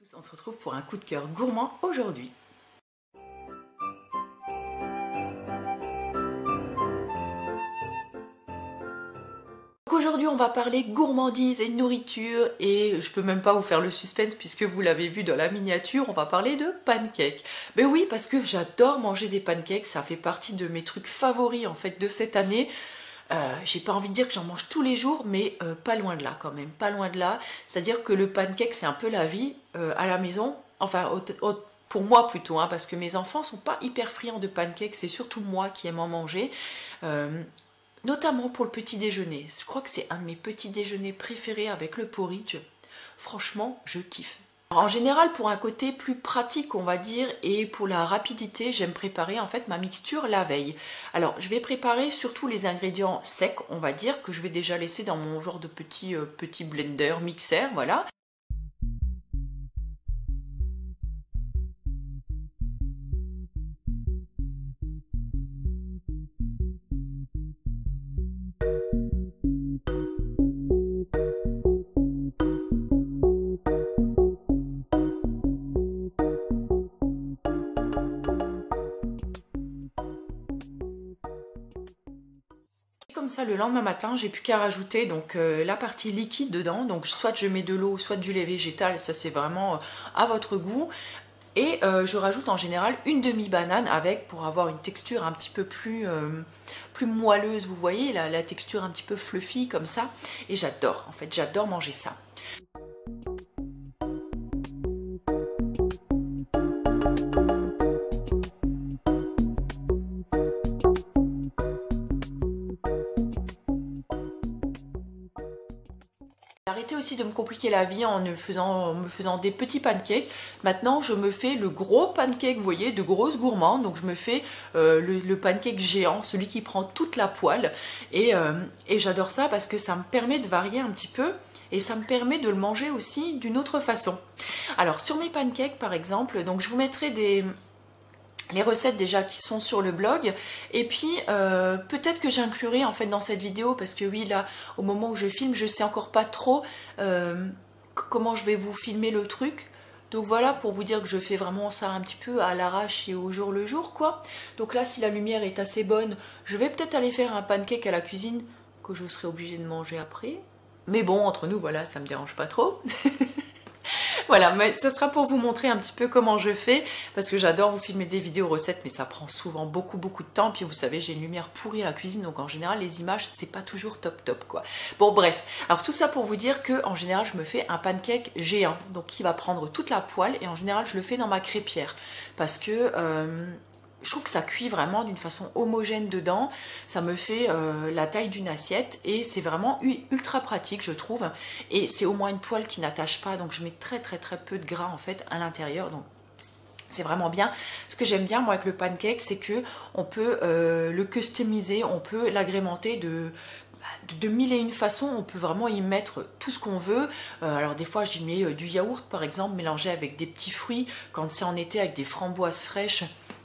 tous, on se retrouve pour un coup de cœur gourmand aujourd'hui. Aujourd'hui on va parler gourmandise et nourriture et je peux même pas vous faire le suspense puisque vous l'avez vu dans la miniature, on va parler de pancakes. Mais oui, parce que j'adore manger des pancakes, ça fait partie de mes trucs favoris en fait de cette année. J'ai pas envie de dire que j'en mange tous les jours, mais pas loin de là quand même, pas loin de là. C'est-à-dire que le pancake c'est un peu la vie à la maison, enfin pour moi plutôt, hein, parce que mes enfants sont pas hyper friands de pancakes, c'est surtout moi qui aime en manger. Notamment pour le petit déjeuner. Je crois que c'est un de mes petits déjeuners préférés avec le porridge. Franchement, je kiffe. En général, pour un côté plus pratique, on va dire, et pour la rapidité, j'aime préparer en fait ma mixture la veille. Alors, je vais préparer surtout les ingrédients secs, on va dire, que je vais déjà laisser dans mon genre de petit blender, mixeur, voilà. Comme ça, le lendemain matin, j'ai plus qu'à rajouter donc la partie liquide dedans. Donc soit je mets de l'eau, soit du lait végétal, ça c'est vraiment à votre goût. Et je rajoute en général une demi-banane avec pour avoir une texture un petit peu plus moelleuse, vous voyez, la texture un petit peu fluffy comme ça. Et j'adore, en fait, j'adore manger ça. Arrêtez aussi de me compliquer la vie en me faisant des petits pancakes. Maintenant, je me fais le gros pancake, vous voyez, de grosses gourmandes. Donc, je me fais le pancake géant, celui qui prend toute la poêle. Et j'adore ça parce que ça me permet de varier un petit peu et ça me permet de le manger aussi d'une autre façon. Alors, sur mes pancakes, par exemple, donc je vous mettrai les recettes déjà qui sont sur le blog et puis peut-être que j'inclurai en fait dans cette vidéo parce que oui là au moment où je filme je sais encore pas trop comment je vais vous filmer le truc, donc voilà pour vous dire que je fais vraiment ça un petit peu à l'arrache et au jour le jour quoi. Donc là si la lumière est assez bonne je vais peut-être aller faire un pancake à la cuisine que je serai obligée de manger après, mais bon entre nous voilà ça me dérange pas trop. Voilà, mais ce sera pour vous montrer un petit peu comment je fais, parce que j'adore vous filmer des vidéos recettes, mais ça prend souvent beaucoup de temps, puis vous savez, j'ai une lumière pourrie à la cuisine, donc en général, les images, c'est pas toujours top, quoi. Bon, bref, alors tout ça pour vous dire que en général, je me fais un pancake géant, donc qui va prendre toute la poêle, et en général, je le fais dans ma crêpière, parce que je trouve que ça cuit vraiment d'une façon homogène dedans, ça me fait la taille d'une assiette et c'est vraiment ultra pratique je trouve, et c'est au moins une poêle qui n'attache pas, donc je mets très peu de gras en fait à l'intérieur, donc c'est vraiment bien. Ce que j'aime bien moi avec le pancake, c'est que on peut le customiser, on peut l'agrémenter de mille et une façons, on peut vraiment y mettre tout ce qu'on veut. Alors des fois j'y mets du yaourt par exemple, mélangé avec des petits fruits, quand c'est en été avec des framboises fraîches,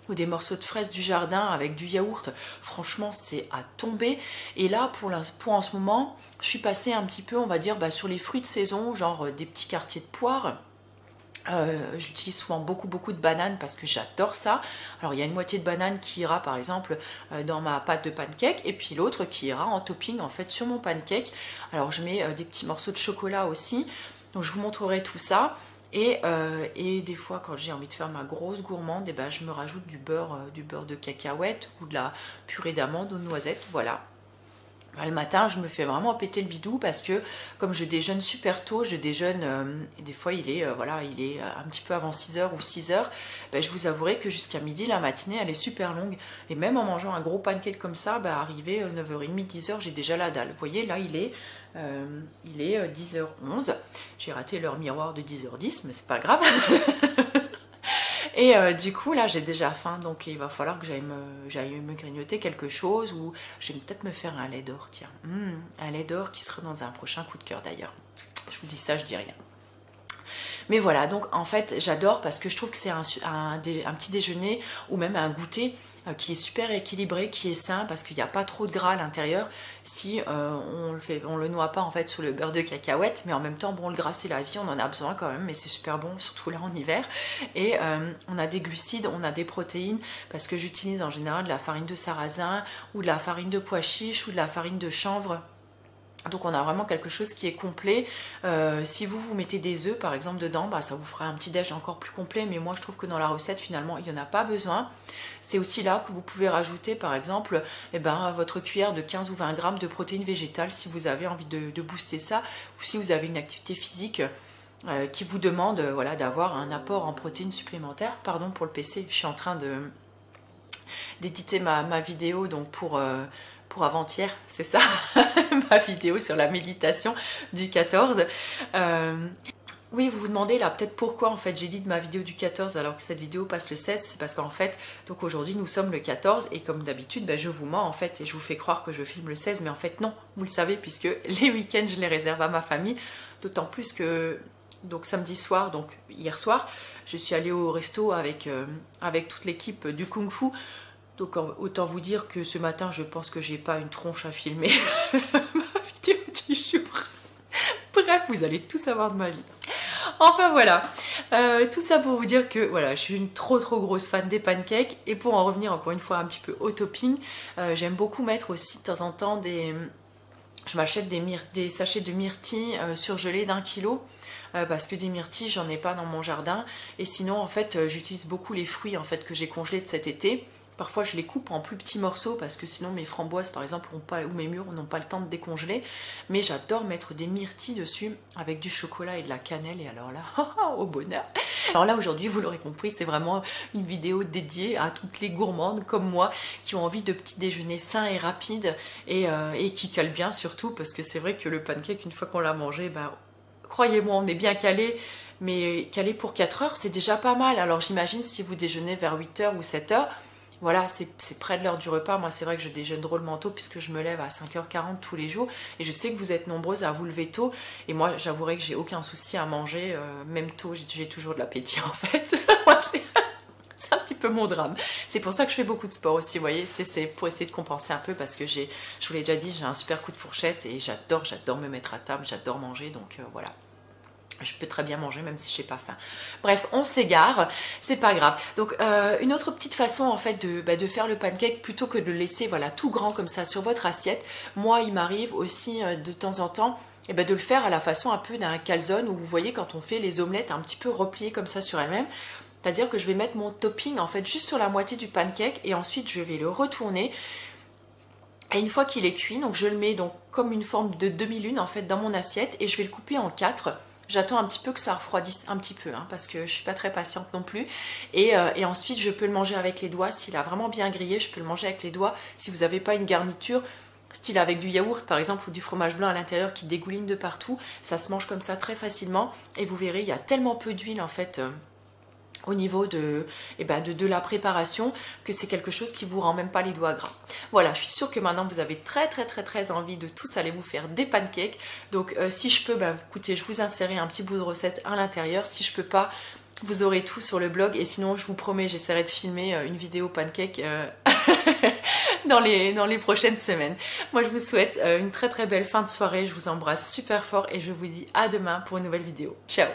ou des morceaux de fraises du jardin avec du yaourt, franchement c'est à tomber. Et là pour en ce moment, je suis passée un petit peu on va dire sur les fruits de saison, genre des petits quartiers de poire. J'utilise souvent beaucoup de bananes parce que j'adore ça. Alors il y a une moitié de banane qui ira par exemple dans ma pâte de pancake et puis l'autre qui ira en topping en fait sur mon pancake. Alors je mets des petits morceaux de chocolat aussi, donc je vous montrerai tout ça. Et des fois quand j'ai envie de faire ma grosse gourmande, je me rajoute du beurre de cacahuète ou de la purée d'amande ou de noisettes, voilà. Le matin, je me fais vraiment péter le bidou parce que comme je déjeune super tôt, je déjeune, et des fois il est un petit peu avant 6h ou 6h, je vous avouerai que jusqu'à midi, la matinée, elle est super longue. Et même en mangeant un gros pancake comme ça, arrivé 9h30, 10h, j'ai déjà la dalle. Vous voyez, là, il est 10h11. J'ai raté l'heure miroir de 10h10, mais c'est pas grave. Et du coup là j'ai déjà faim, donc il va falloir que j'aille me grignoter quelque chose, ou je vais peut-être me faire un lait d'or, tiens, un lait d'or qui sera dans un prochain coup de cœur d'ailleurs. Je vous dis ça, je dis rien. Mais voilà, donc en fait j'adore parce que je trouve que c'est un petit déjeuner ou même un goûter qui est super équilibré, qui est sain parce qu'il n'y a pas trop de gras à l'intérieur si on le noie pas en fait sous le beurre de cacahuète, mais en même temps bon, le gras c'est la vie, on en a besoin quand même, mais c'est super bon surtout là en hiver. Et on a des glucides, on a des protéines parce que j'utilise en général de la farine de sarrasin ou de la farine de pois chiche ou de la farine de chanvre. Donc on a vraiment quelque chose qui est complet. Si vous mettez des œufs par exemple dedans, bah, ça vous fera un petit déj encore plus complet, mais moi je trouve que dans la recette finalement il n'y en a pas besoin. C'est aussi là que vous pouvez rajouter par exemple votre cuillère de 15 ou 20 grammes de protéines végétales si vous avez envie de booster ça, ou si vous avez une activité physique qui vous demande voilà, d'avoir un apport en protéines supplémentaires. Pardon pour le PC, je suis en train d'éditer ma vidéo donc pour avant-hier, c'est ça, ma vidéo sur la méditation du 14. Oui, vous vous demandez là peut-être pourquoi en fait j'ai dit de ma vidéo du 14 alors que cette vidéo passe le 16. C'est parce qu'en fait, donc aujourd'hui nous sommes le 14 et comme d'habitude, je vous mens en fait et je vous fais croire que je filme le 16, mais en fait non, vous le savez puisque les week-ends je les réserve à ma famille, d'autant plus que donc samedi soir, donc hier soir, je suis allée au resto avec toute l'équipe du Kung Fu. Donc autant vous dire que ce matin, je pense que j'ai pas une tronche à filmer ma vidéo du jour. Bref, vous allez tout savoir de ma vie. Enfin voilà, tout ça pour vous dire que voilà, je suis une trop grosse fan des pancakes. Et pour en revenir encore une fois un petit peu au topping, j'aime beaucoup mettre aussi de temps en temps je m'achète des sachets de myrtilles surgelés d'1 kilo. Parce que des myrtilles j'en ai pas dans mon jardin, et sinon en fait j'utilise beaucoup les fruits en fait que j'ai congelés de cet été. Parfois je les coupe en plus petits morceaux parce que sinon mes framboises par exemple ou mes mûres n'ont pas le temps de décongeler, mais j'adore mettre des myrtilles dessus avec du chocolat et de la cannelle, et alors là au bonheur. Alors là aujourd'hui vous l'aurez compris, c'est vraiment une vidéo dédiée à toutes les gourmandes comme moi qui ont envie de petits déjeuners sains et rapides et qui calent bien surtout, parce que c'est vrai que le pancake une fois qu'on l'a mangé, croyez-moi, on est bien calé, mais calé pour 4 heures, c'est déjà pas mal. Alors j'imagine si vous déjeunez vers 8 heures ou 7 heures, voilà, c'est près de l'heure du repas. Moi, c'est vrai que je déjeune drôlement tôt puisque je me lève à 5h40 tous les jours. Et je sais que vous êtes nombreuses à vous lever tôt. Et moi, j'avouerai que j'ai aucun souci à manger, même tôt, j'ai toujours de l'appétit en fait. Moi, c'est un petit peu mon drame. C'est pour ça que je fais beaucoup de sport aussi, vous voyez. C'est pour essayer de compenser un peu parce que je vous l'ai déjà dit, j'ai un super coup de fourchette et j'adore me mettre à table, j'adore manger. Donc voilà. Je peux très bien manger même si je n'ai pas faim. Bref, on s'égare, c'est pas grave. Donc une autre petite façon en fait de faire le pancake, plutôt que de le laisser voilà tout grand comme ça sur votre assiette, moi il m'arrive aussi de temps en temps de le faire à la façon un peu d'un calzone, où vous voyez quand on fait les omelettes un petit peu repliées comme ça sur elles-mêmes. C'est-à-dire que je vais mettre mon topping en fait juste sur la moitié du pancake et ensuite je vais le retourner. Et une fois qu'il est cuit, donc je le mets donc comme une forme de demi-lune en fait dans mon assiette et je vais le couper en 4. J'attends un petit peu que ça refroidisse un petit peu, parce que je suis pas très patiente non plus. Et ensuite, je peux le manger avec les doigts. S'il a vraiment bien grillé, je peux le manger avec les doigts. Si vous n'avez pas une garniture, style avec du yaourt par exemple, ou du fromage blanc à l'intérieur qui dégouline de partout, ça se mange comme ça très facilement. Et vous verrez, il y a tellement peu d'huile en fait au niveau de la préparation, que c'est quelque chose qui vous rend même pas les doigts gras. Voilà, je suis sûre que maintenant vous avez très envie de tous aller vous faire des pancakes. Donc si je peux, écoutez, je vous insérerai un petit bout de recette à l'intérieur. Si je peux pas, vous aurez tout sur le blog. Et sinon, je vous promets, j'essaierai de filmer une vidéo pancake dans les prochaines semaines. Moi, je vous souhaite une très belle fin de soirée. Je vous embrasse super fort et je vous dis à demain pour une nouvelle vidéo. Ciao!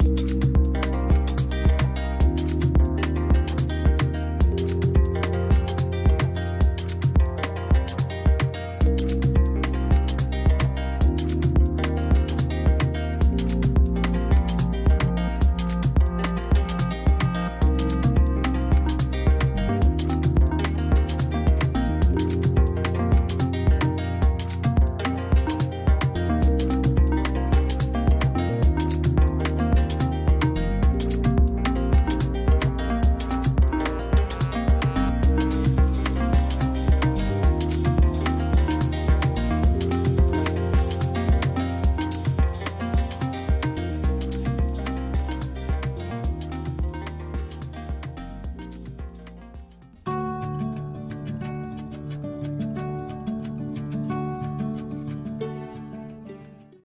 vous.